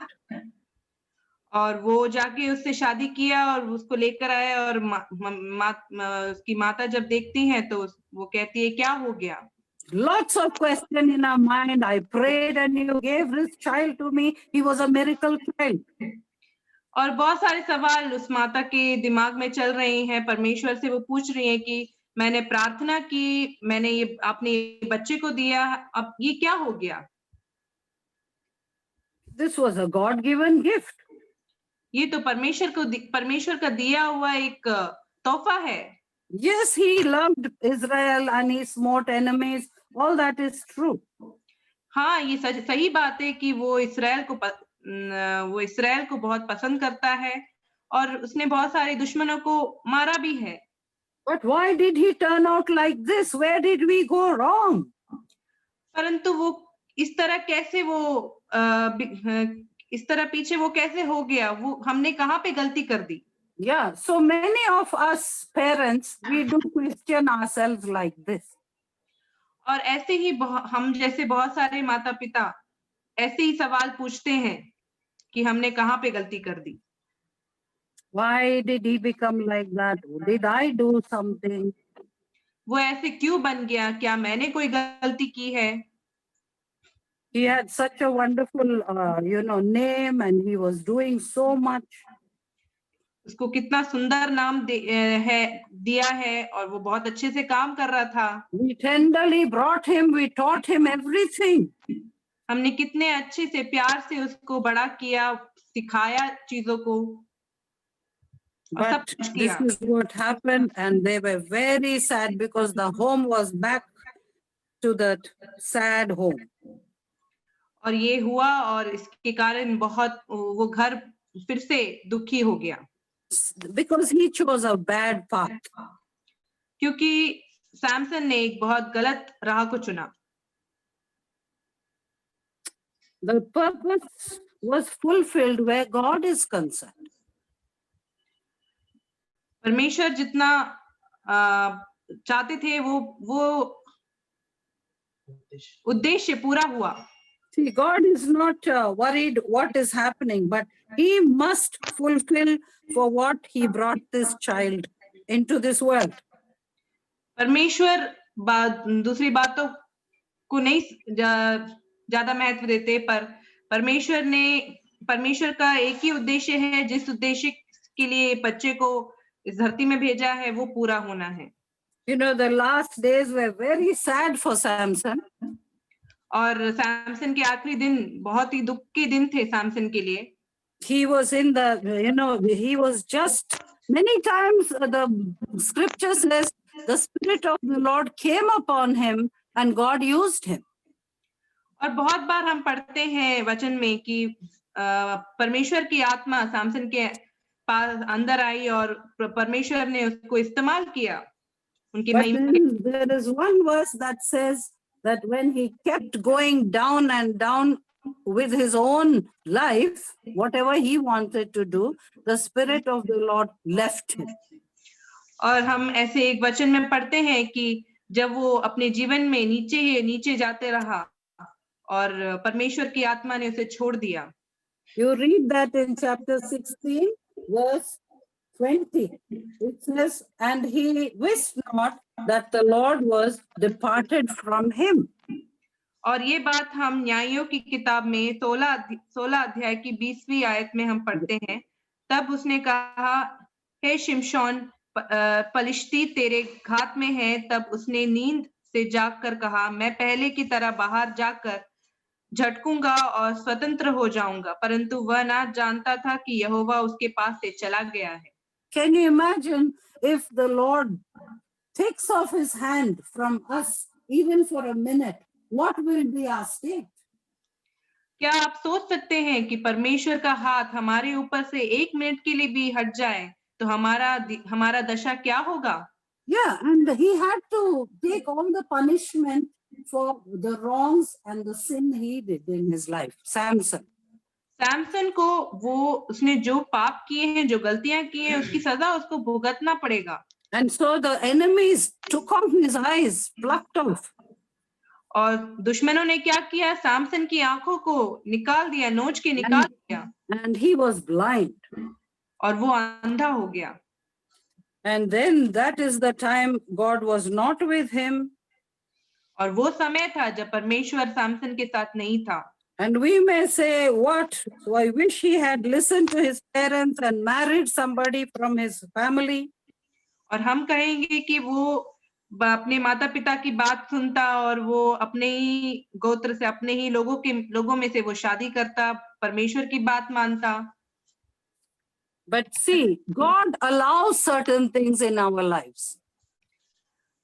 और वो जाके उससे शादी किया और उसको लेकर आया और उसकी माता जब देखती हैं तो वो कहती है क्या हो गया? Lots of questions in our mind. I prayed and you gave this child to me. He was a miracle child. और बहुत सारे सवाल उस माता के दिमाग में चल रहे हैं। परमेश्वर से वो पूछ रही हैं कि मैंने प्रार्थना की, मैंने ये अपने बच्चे को दिया, अब ये क्या हो गया? This was a God-given gift. ये तो परमेश्वर का दिया हुआ एक तोहफा है। Yes, he loved Israel and he smote enemies. All that is true. हाँ, ये सही बात है कि वो इस्राएल को बहुत पसंद करता है और उसने बहुत सारे दुश्मनों को मारा भी है। But why did he turn out like this? Where did we go wrong? परंतु वो इस तरह कैसे इस तरह पीछे वो कैसे हो गया? वो हमने कहाँ पे गलती कर दी? Yeah, so many of us parents, we do question ourselves like this. और ऐसे ही हम जैसे बहुत सारे माता पिता ऐसे ही सवाल पूछते हैं कि हमने कहाँ पे गलती कर दी? Why did he become like that? Did I do something? वो ऐसे क्यों बन गया? क्या मैंने कोई गलती की है? He had such a wonderful, name and he was doing so much. उसको कितना सुंदर नाम दिया है और वो बहुत अच्छे से काम कर रहा था। We tenderly brought him, we taught him everything. हमने कितने अच्छे से प्यार से उसको बड़ा किया, सिखाया चीजों को। But this is what happened and they were very sad because the home was back to that sad home. और ये हुआ और इसके कारण बहुत वो घर फिर से दुखी हो गया। Because he chose a bad path. क्योंकि सैमसन ने एक बहुत गलत राह को चुना। The purpose was fulfilled where God is concerned. परमेश्वर जितना चाहते थे वो उद्देश्य पूरा हुआ। See, God is not worried what is happening, but he must fulfill for what he brought this child into this world. परमेश्वर दूसरी बातों को नहीं ज्यादा महत्व देते, पर परमेश्वर का एक ही उद्देश्य है, जिस उद्देश्य के लिए बच्चे को इस धरती में भेजा है वो पूरा होना है। You know, the last days were very sad for Samson. और सैमसन के आखिरी दिन बहुत ही दुख के दिन थे सैमसन के लिए। He was in he was just, many times the scripture says the Spirit of the Lord came upon him and God used him. और बहुत बार हम पढ़ते हैं वचन में कि परमेश्वर की आत्मा सैमसन के पास अंदर आई और परमेश्वर ने उसको इस्तेमाल किया उनकी महिमा। There is one verse that says that when he kept going down and down with his own life, whatever he wanted to do, the Spirit of the Lord left him. और हम ऐसे एक वचन में पढ़ते हैं कि जब वो अपने जीवन में नीचे जाते रहा और परमेश्वर की आत्मा ने उसे छोड़ दिया। You read that in chapter 16, verse 20. It says, and he wist not that the Lord was departed from him. और ये बात हम न्यायों की किताब में 16 अध्याय की 20वीं आयत में हम पढ़ते हैं। तब उसने कहा, हे शिमशोन, पलिश्ती तेरे घात में है। तब उसने नींद से जागकर कहा, मैं पहले की तरह बाहर जाकर झटकूंगा और स्वतंत्र हो जाऊंगा, परंतु वह ना जानता था कि यहोवा उसके पास से चला गया है। Can you imagine if the Lord takes off his hand from us even for a minute, what will be our state? क्या आप सोच सकते हैं कि परमेश्वर का हाथ हमारे ऊपर से 1 मिनट के लिए भी हट जाए तो हमारा दशा क्या होगा? Yeah, and he had to take all the punishment for the wrongs and the sin he did in his life. Samson. Samson को उसने जो पाप किए हैं, जो गलतियां की हैं, उसकी सजा उसको भुगतना पड़ेगा। And so the enemies took off his eyes, plucked off. और दुश्मनों ने क्या किया? सैमसन की आंखों को निकाल दिया, नोच के निकाल दिया, And he was blind. और वो अंधा हो गया। And then that is the time God was not with him. और वो समय था जब परमेश्वर सैमसन के साथ नहीं था। And we may say, what? So I wish he had listened to his parents and married somebody from his family. और हम कहेंगे कि वो अपने माता पिता की बात सुनता और वो अपने ही गोत्र से, अपने ही लोगों में से वो शादी करता, परमेश्वर की बात मानता। But see, God allows certain things in our lives.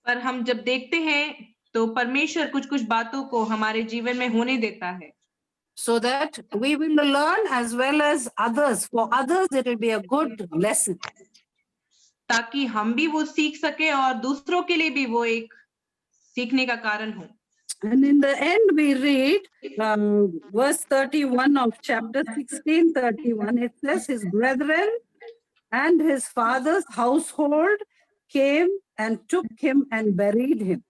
पर हम जब देखते हैं तो परमेश्वर कुछ-कुछ बातों को हमारे जीवन में होने देता है। So that we will learn as well as others. For others, it will be a good lesson. ताकि हम भी वो सीख सके और दूसरों के लिए भी वो एक सीखने का कारण हो। And in the end, we read verse 31 of chapter 16, 31. It says, his brethren and his father's household came and took him and buried him.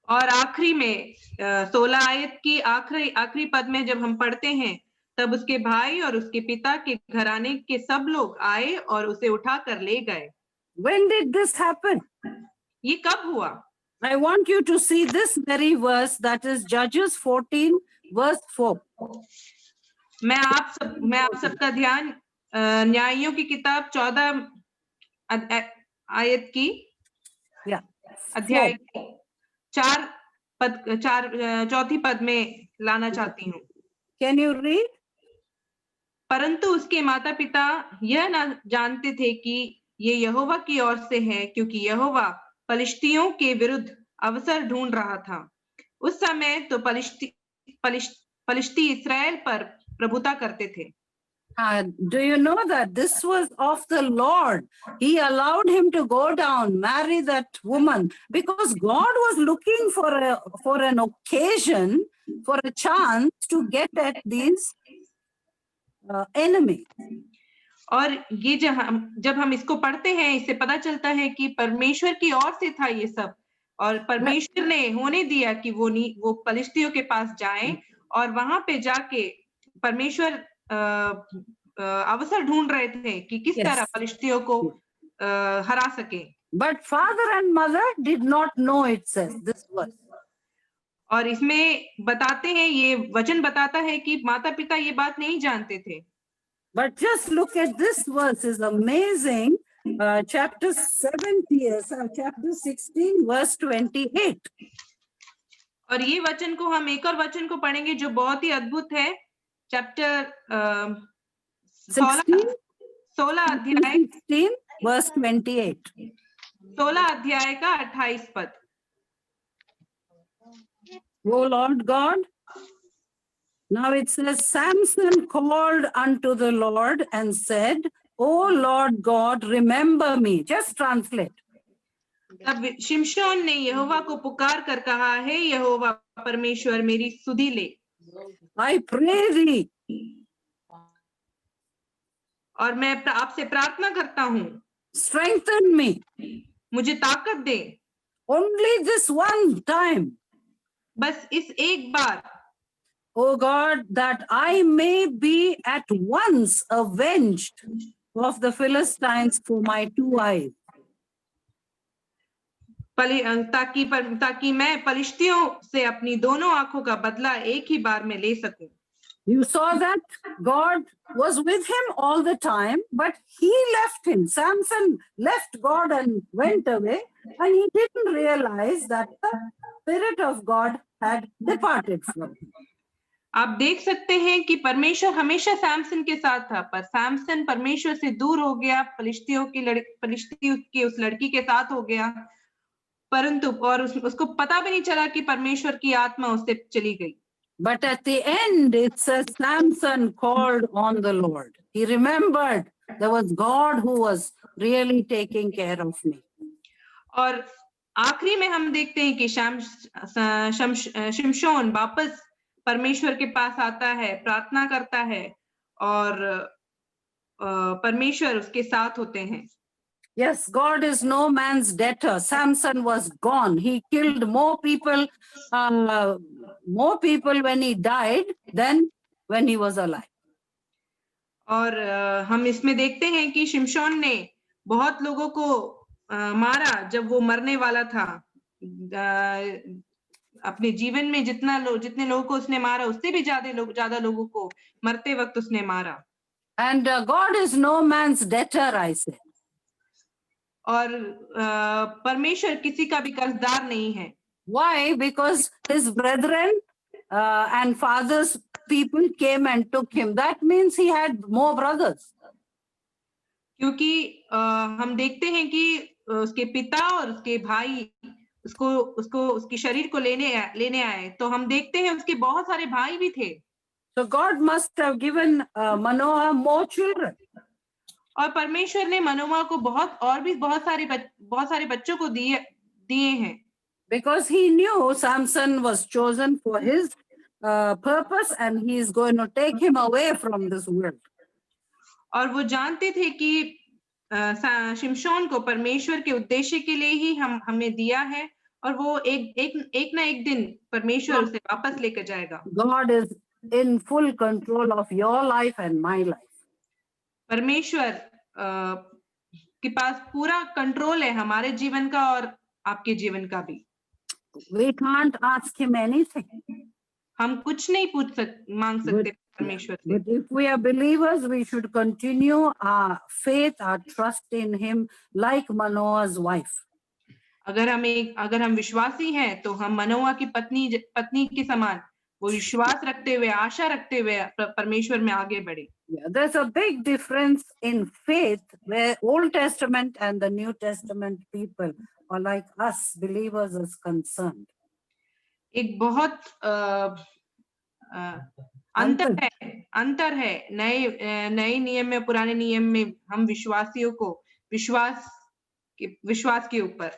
और आखिरी में 16 आयत की आखिरी पद में जब हम पढ़ते हैं, तब उसके भाई और उसके पिता के घराने के सब लोग आए और उसे उठाकर ले गए। When did this happen? ये कब हुआ? I want you to see this very verse, that is Judges 14 verse 4. मैं आप सबका ध्यान न्यायियों की किताब 14 आयत की अध्याय 4 पद में लाना चाहती हूँ। Can you read? परंतु उसके माता पिता यह न जानते थे कि ये यहोवा की ओर से है, क्योंकि यहोवा पलिश्तियों के विरुद्ध अवसर ढूंढ रहा था। उस समय तो पलिश्ती इस्राएल पर प्रभुता करते थे। Do you know that this was of the Lord? He allowed him to go down, marry that woman, because God was looking for an occasion, for a chance to get at these enemies. और ये जब हम इसको पढ़ते हैं, इससे पता चलता है कि परमेश्वर की ओर से था ये सब, और परमेश्वर ने होने दिया कि वो पलिश्तियों के पास जाएं और वहां पे जाके परमेश्वर अवसर ढूंढ रहे थे कि किस तरह पलिश्तियों को हरा सके। But father and mother did not know, it says this verse. और इसमें बताते हैं, ये वचन बताता है कि माता पिता ये बात नहीं जानते थे। But just look at this verse, is amazing. Chapter 16 verse 28. और ये वचन को हम एक और वचन को पढ़ेंगे जो बहुत ही अद्भुत है। चैप्टर 16 अध्याय 16 verse 28. 16 अध्याय का 28 पद। O Lord God, now it says, Samson called unto the Lord and said, O Lord God, remember me. Just translate. तब शिमशोन ने यहोवा को पुकार कर कहा, हे यहोवा परमेश्वर, मेरी सुधि ले। I pray thee. और मैं आपसे प्रार्थना करता हूँ, Strengthen me. मुझे ताकत दे। Only this one time. बस इस एक बार। O God, that I may be at once avenged of the Philistines for my 2 eyes. ताकि मैं पलिश्तियों से अपनी दोनों आंखों का बदला एक ही बार में ले सकूं। You saw that God was with him all the time, but he left him. Samson left God and went away, and he didn't realize that the Spirit of God had departed from him. आप देख सकते हैं कि परमेश्वर हमेशा सैमसन के साथ था, पर सैमसन परमेश्वर से दूर हो गया, पलिश्तियों की उस लड़की के साथ हो गया, परंतु और उसको पता भी नहीं चला कि परमेश्वर की आत्मा उससे चली गई। But at the end, it says Samson called on the Lord. He remembered there was God who was really taking care of me. और आखिरी में हम देखते हैं कि शिमशोन वापस परमेश्वर के पास आता है, प्रार्थना करता है और परमेश्वर उसके साथ होते हैं. Yes, God is no man's debtor. Samson was gone. He killed more people when he died than when he was alive. और हम इसमें देखते हैं कि शिमशोन ने बहुत लोगों को मारा जब वो मरने वाला था. अपने जीवन में जितने लोगों को उसने मारा, उससे भी ज्यादा लोगों को मरते वक्त उसने मारा. And God is no man's debtor, I say. और परमेश्वर किसी का भी कर्जदार नहीं है. Why? Because his brethren and father's people came and took him. That means he had more brothers. क्योंकि हम देखते हैं कि उसके पिता और उसके भाई उसको उसकी शरीर को लेने आए, तो हम देखते हैं उसके बहुत सारे भाई भी थे. So God must have given Manoah more children. और परमेश्वर ने मनोवा को बहुत सारे बच्चों को दिए हैं. Because he knew Samson was chosen for his purpose and he is going to take him away from this world. और वो जानते थे कि शिमशोन को परमेश्वर के उद्देश्य के लिए ही हमें दिया है और वो एक ना एक दिन परमेश्वर उसे वापस लेकर जाएगा. God is in full control of your life and my life. परमेश्वर के पास पूरा कंट्रोल है हमारे जीवन का और आपके जीवन का भी. We can't ask him anything. हम कुछ नहीं मांग सकते परमेश्वर से. But if we are believers, we should continue our faith, our trust in him, like Manoah's wife. अगर हम विश्वासी हैं तो हम मनोवा की पत्नी के समान वो विश्वास रखते हुए, आशा रखते हुए परमेश्वर में आगे बढ़े. Yeah, there's a big difference in faith where Old Testament and the New Testament people are like us believers is concerned. एक बहुत अंतर है नए नियम में, पुराने नियम में हम विश्वासियों को विश्वास के ऊपर.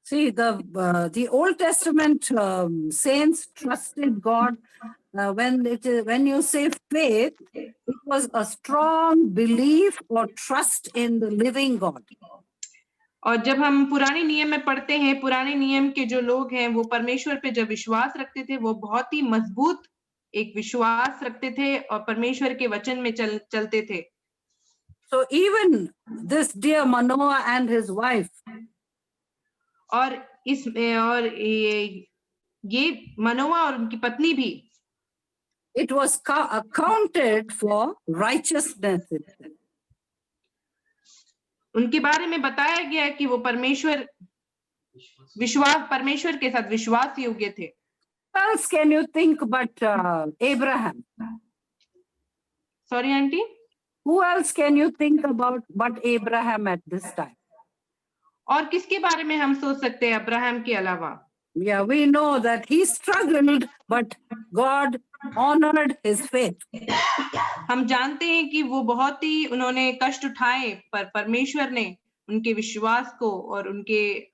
See, the Old Testament saints trusted God. When you say faith, it was a strong belief or trust in the living God. और जब हम पुराने नियम में पढ़ते हैं, पुराने नियम के जो लोग हैं वो परमेश्वर पे जब विश्वास रखते थे, वो बहुत ही मजबूत एक विश्वास रखते थे और परमेश्वर के वचन में चलते थे. So even this dear Manoah and his wife, और ये मनोवा और उनकी पत्नी भी, it was accounted for righteousness. उनके बारे में बताया गया कि वो परमेश्वर के साथ विश्वास योग्य थे. What else can you think but Abraham? Sorry, auntie? Who else can you think about but Abraham at this time? और किसके बारे में हम सोच सकते हैं अब्राहम के अलावा? Yeah, we know that he struggled, but God honored his faith. हम जानते हैं कि वो बहुत ही उन्होंने कष्ट उठाए, पर परमेश्वर ने उनके विश्वास को और उनके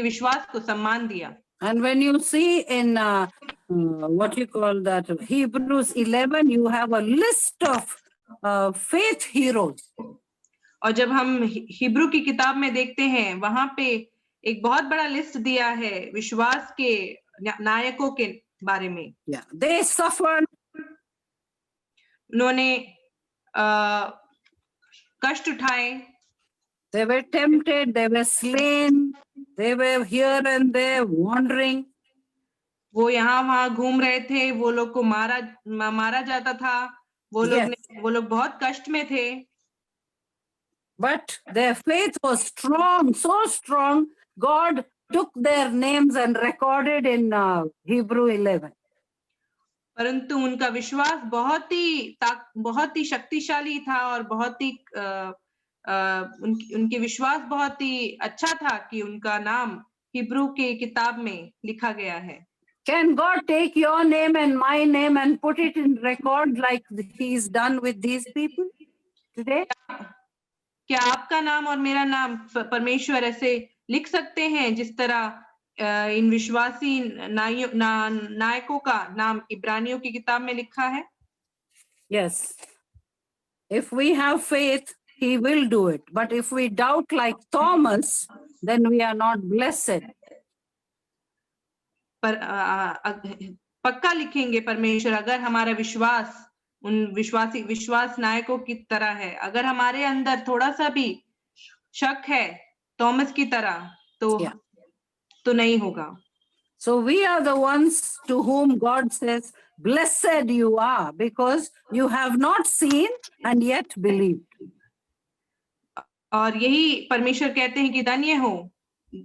विश्वास को सम्मान दिया. And when you see in what you call that Hebrews 11, you have a list of faith heroes. और जब हम हिब्रू की किताब में देखते हैं, वहां पे एक बहुत बड़ा लिस्ट दिया है विश्वास के नायकों के बारे में. Yeah, they suffered. उन्होंने कष्ट उठाए. They were tempted, they were slain, they were here and there wandering. वो यहाँ वहां घूम रहे थे, वो लोग को मारा जाता था, वो लोग बहुत कष्ट में थे. But their faith was strong, so strong, God took their names and recorded in Hebrew 11. परंतु उनका विश्वास बहुत ही शक्तिशाली था और बहुत ही उनके विश्वास बहुत ही अच्छा था कि उनका नाम हिब्रू के किताब में लिखा गया है. Can God take your name and my name and put it in record like he's done with these people today? क्या आपका नाम और मेरा नाम परमेश्वर ऐसे लिख सकते हैं जिस तरह इन विश्वासी नायकों का नाम इब्रानियों की किताब में लिखा है? Yes. If we have faith, he will do it. But if we doubt like Thomas, then we are not blessed. पर पक्का लिखेंगे परमेश्वर अगर हमारा विश्वास उन विश्वास नायकों की तरह है। अगर हमारे अंदर थोड़ा सा भी शक है थॉमस की तरह तो नहीं होगा। So we are the ones to whom God says, blessed you are because you have not seen and yet believed. और यही परमेश्वर कहते हैं कि धन्य हो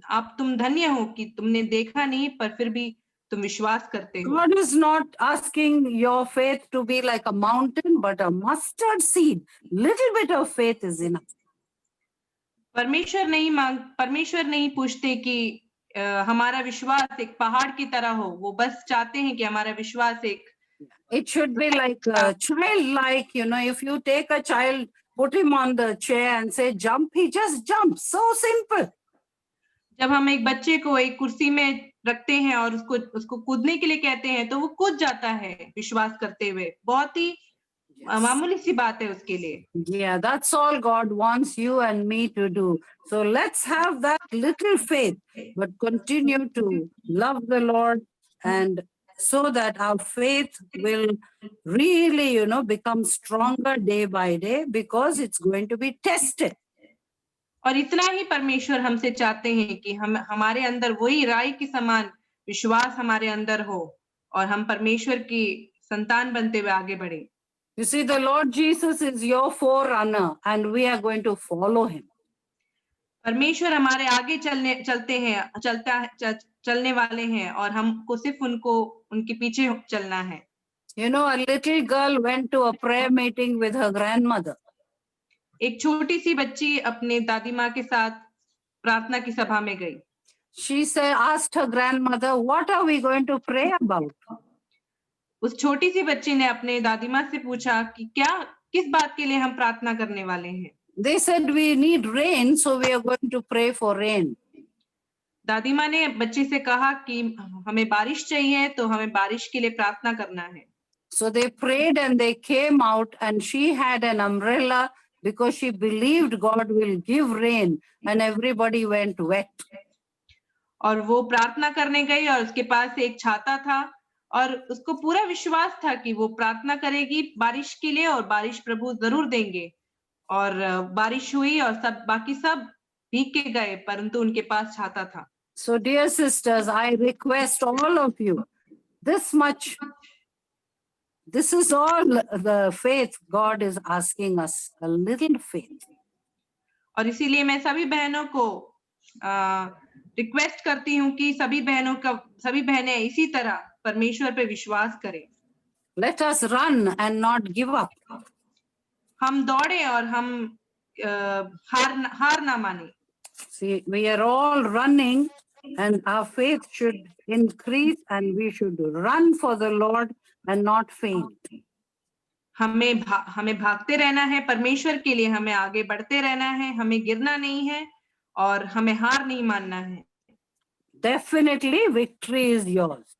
आप, तुम धन्य हो कि तुमने देखा नहीं पर फिर भी तुम विश्वास करते हो। God is not asking your faith to be like a mountain, but a mustard seed. Little bit of faith is enough. परमेश्वर नहीं पूछते कि हमारा विश्वास एक पहाड़ की तरह हो, वो बस चाहते हैं कि हमारा विश्वास एक It should be like a child, like, if you take a child, put him on the chair and say, jump, he just jumps. So simple. जब हम एक बच्चे को एक कुर्सी में रखते हैं और उसको कूदने के लिए कहते हैं तो वो कूद जाता है विश्वास करते हुए। बहुत ही मामूली सी बात है उसके लिए। Yeah, that's all God wants you and me to do. So let's have that little faith, but continue to love the Lord, and so that our faith will really, become stronger day by day, because it's going to be tested. और इतना ही परमेश्वर हमसे चाहते हैं कि हमारे अंदर वही राई के समान विश्वास हमारे अंदर हो और हम परमेश्वर की संतान बनते हुए आगे बढ़े। You see, the Lord Jesus is your forerunner and we are going to follow him. परमेश्वर हमारे आगे चलने वाले हैं और हमको सिर्फ उनके पीछे चलना है। A little girl went to a prayer meeting with her grandmother. एक छोटी सी बच्ची अपने दादी माँ के साथ प्रार्थना की सभा में गई। She asked her grandmother, what are we going to pray about? उस छोटी सी बच्ची ने अपने दादी माँ से पूछा कि किस बात के लिए हम प्रार्थना करने वाले हैं? They said we need rain, so we are going to pray for rain. दादी माँ ने बच्ची से कहा कि हमें बारिश चाहिए तो हमें बारिश के लिए प्रार्थना करना है। So they prayed and they came out and she had an umbrella because she believed God will give rain, and everybody went wet. और वो प्रार्थना करने गई और उसके पास एक छाता था और उसको पूरा विश्वास था कि वो प्रार्थना करेगी बारिश के लिए और बारिश प्रभु जरूर देंगे। और बारिश हुई और बाकी सब भीग के गए परंतु उनके पास छाता था। So dear sisters, I request all of you, this is all the faith God is asking us, a little faith. और इसीलिए मैं सभी बहनों को रिक्वेस्ट करती हूँ कि सभी बहनें इसी तरह परमेश्वर पे विश्वास करें। Let us run and not give up. हम दौड़े और हम हार ना माने। See, we are all running and our faith should increase and we should run for the Lord and not faint. हमें भागते रहना है परमेश्वर के लिए, हमें आगे बढ़ते रहना है, हमें गिरना नहीं है और हमें हार नहीं मानना है। Definitely victory is yours.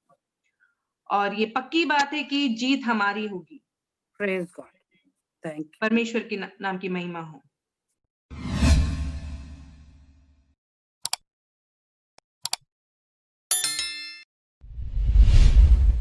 और ये पक्की बात है कि जीत हमारी होगी। Praise God. Thank you. परमेश्वर के नाम की महिमा हो।